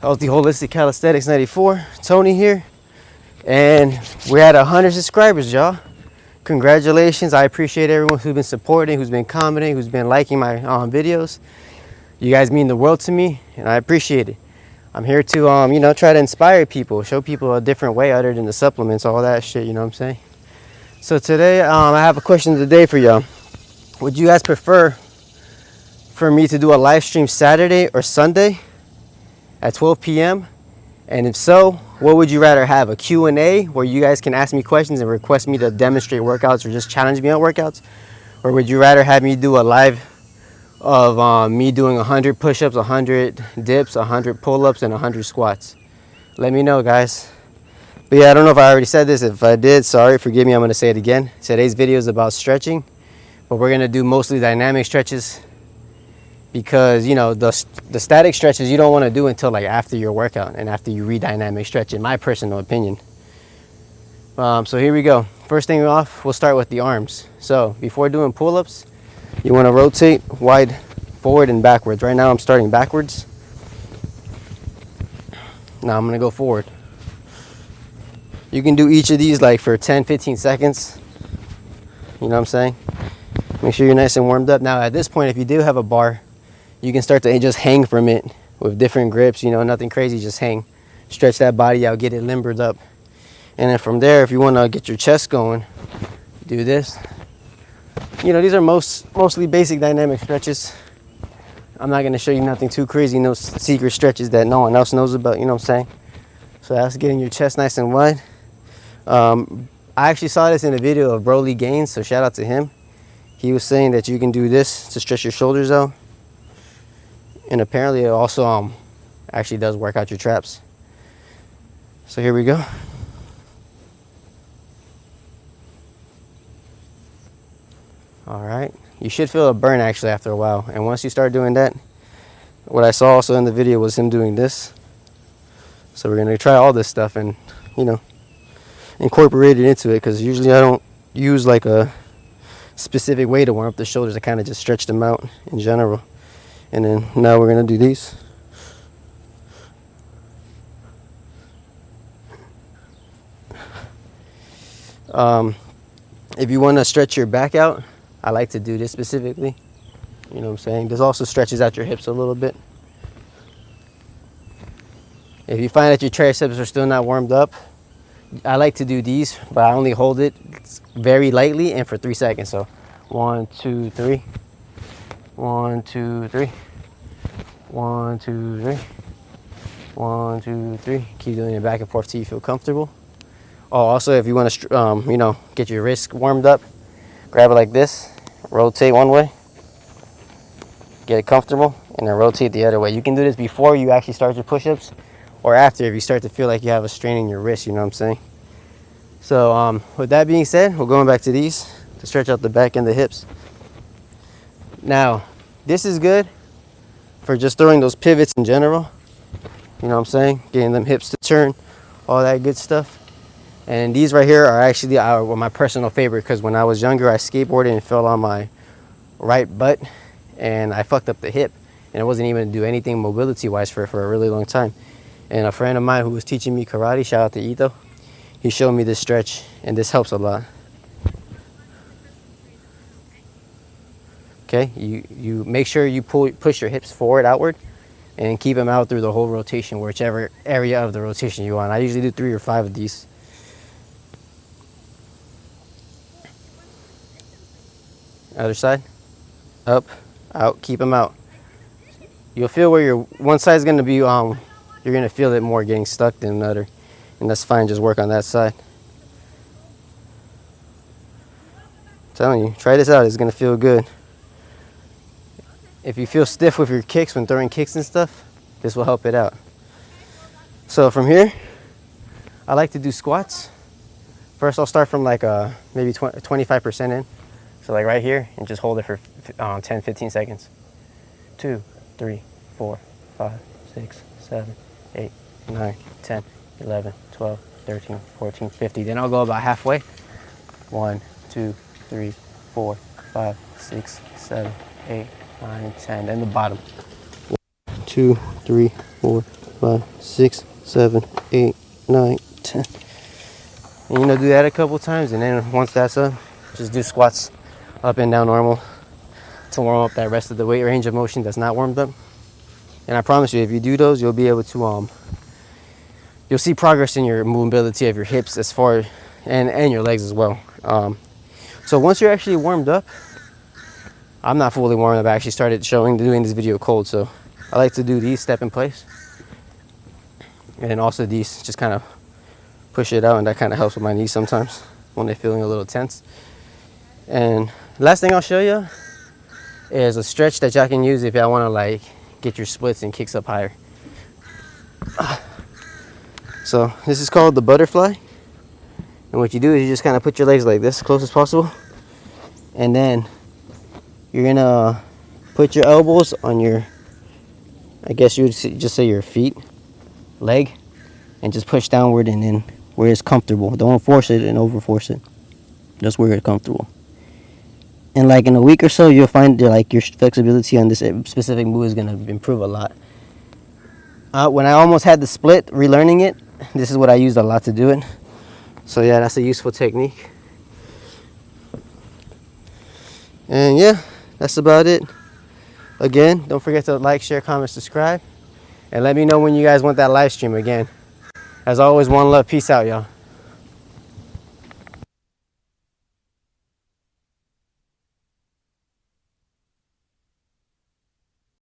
Healthy Holistic Calisthenics 94. Tony here. And we're at 100 subscribers, y'all. Congratulations. I appreciate everyone who's been supporting, who's been commenting, who's been liking my videos. You guys mean the world to me, and I appreciate it. I'm here to, you know, try to inspire people, show people a different way other than the supplements, all that shit, you know what I'm saying? So today, I have a question of the day for y'all. Would you guys prefer for me to do a live stream Saturday or Sunday at 12 p.m.? And if so, what would you rather have? A Q&A where you guys can ask me questions and request me to demonstrate workouts or just challenge me on workouts? Or would you rather have me do a live of me doing 100 push-ups, 100 dips, 100 pull-ups, and 100 squats? Let me know, guys. But yeah, I don't know if I already said this. If I did, sorry, forgive me, I'm going to say it again. Today's video is about stretching, but we're going to do mostly dynamic stretches because, you know, the static stretches you don't want to do until like after your workout and after you re-dynamic stretch, in my personal opinion. So here we go. First thing off, we'll start with the arms. So before doing pull-ups, you want to rotate wide forward and backwards. Right now I'm starting backwards. Now I'm going to go forward. You can do each of these like for 10-15 seconds. You know what I'm saying? Make sure you're nice and warmed up. Now at this point, if you do have a bar, you can start to just hang from it with different grips, you know, nothing crazy, just hang. Stretch that body out, get it limbered up. And then from there, if you want to get your chest going, do this. You know, these are mostly basic dynamic stretches. I'm not going to show you nothing too crazy, no secret stretches that no one else knows about, you know what I'm saying? So that's getting your chest nice and wide. I actually saw this in a video of Broly Gaines, so shout out to him. He was saying that you can do this to stretch your shoulders out. And apparently it also actually does work out your traps. So here we go. All right, you should feel a burn actually after a while. And once you start doing that, what I saw also in the video was him doing this. So we're gonna try all this stuff and, you know, incorporate it into it, because usually I don't use like a specific way to warm up the shoulders. I kind of just stretch them out in general. And then now we're going to do these. If you want to stretch your back out, I like to do this specifically. You know what I'm saying? This also stretches out your hips a little bit. If you find that your triceps are still not warmed up, I like to do these, but I only hold it very lightly and for 3 seconds. So 1, 2, 3. 1, 2, 3. 1, 2, 3. 1, 2, 3. Keep doing it back and forth till you feel comfortable. Oh, also, if you want to, you know, get your wrist warmed up, grab it like this, rotate one way, get it comfortable, and then rotate the other way. You can do this before you actually start your push-ups, or after if you start to feel like you have a strain in your wrist. You know what I'm saying? So, with that being said, we're going back to these to stretch out the back and the hips. Now, this is good for just throwing those pivots in general. You know what I'm saying? Getting them hips to turn, all that good stuff. And these right here are actually my personal favorite, because when I was younger, I skateboarded and fell on my right butt, and I fucked up the hip, and I wasn't even to do anything mobility-wise for a really long time. And a friend of mine who was teaching me karate, shout out to Ito, he showed me this stretch, and this helps a lot. Okay, you make sure you push your hips forward, outward, and keep them out through the whole rotation, whichever area of the rotation you want. I usually do 3 or 5 of these. Other side, up, out, keep them out. You'll feel where your one side is going to be, you're going to feel it more getting stuck than another, and that's fine. Just work on that side. I'm telling you, try this out. It's going to feel good. If you feel stiff with your kicks when throwing kicks and stuff, this will help it out. So from here, I like to do squats. First, I'll start from like maybe 25% in. So like right here, and just hold it for 10-15 seconds. 2, 3, 4, 5, 6, 7, 8, 9, 10, 11, 12, 13, 14, 15. Then I'll go about halfway. 1, 2, 3, 4, 5, 6, 7, 8, 9, 10. Then the bottom. 1, 2, 3, 4, 5, 6, 7, 8, 9, 10. And you know, do that a couple times, and then once that's up, just do squats up and down normal to warm up that rest of the weight range of motion that's not warmed up. And I promise you, if you do those, you'll be able to you'll see progress in your movability of your hips as far and your legs as well. So once you're actually warmed up, I'm not fully warmed up. I actually started doing this video cold, so I like to do these step in place, and then also these just kind of push it out, and that kind of helps with my knees sometimes when they're feeling a little tense. And last thing I'll show you is a stretch that y'all can use if y'all want to like get your splits and kicks up higher. So this is called the butterfly, and what you do is you just kind of put your legs like this, close as possible, and then you're gonna put your elbows on your, I guess you would just say your feet, leg, and just push downward, and then where it's comfortable. Don't force it and over force it. Just where it's comfortable. And like in a week or so, you'll find that like your flexibility on this specific move is gonna improve a lot. When I almost had the split, relearning it, this is what I used a lot to do it. So yeah, that's a useful technique. And yeah, that's about it. Again, don't forget to like, share, comment, subscribe, and let me know when you guys want that live stream again. As always, one love. Peace out, y'all.